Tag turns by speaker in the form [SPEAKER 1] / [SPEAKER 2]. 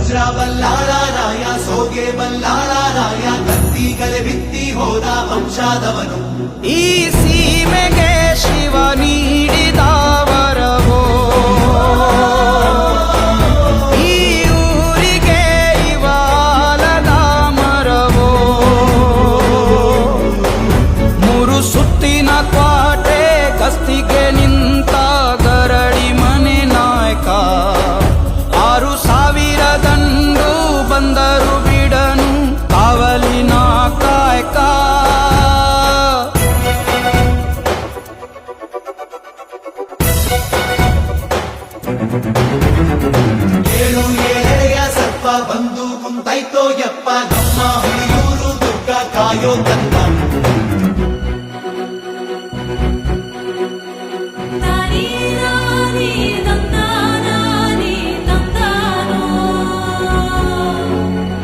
[SPEAKER 1] ವಜ್ರ ಬಲ್ಲಾಳ ರಾಯ ಸೋಗೆ ಬಲ್ಲಾಳ ರಾಯ ಕತ್ತಿಗಲೆ ಬಿತ್ತಿ ಹೋದ ವಂಶಾದವನು.
[SPEAKER 2] ಈ ಸೀಮೆಗೆ ಶಿವ ನೀಡಿದ ವರವೋ, ಈ ಊರಿಗೆ ಇವಾಲದ ಮರವೋ. ಮೂರು ಸುತ್ತಿನ ಕ್ವಾಟೆ ಗಸ್ತಿಗೆ ನಿಂತ ಗರಡಿ ಮನೆ ನಾಯಕ. 6,000 ದಂಡು ಬಂದರು ಬಿಡನು ಕಾವಲಿನ ಕಾಯಕ.
[SPEAKER 1] ಏಳು ಏಳೆಯ ಸರ್ಪ ಬಂದು ಕುಂತೈತೋ ಯಪ್ಪ, ನಮ್ಮ ಹುಲಿಯೂರು ದುರ್ಗ ಕಾಯೋ ಕನ್ನ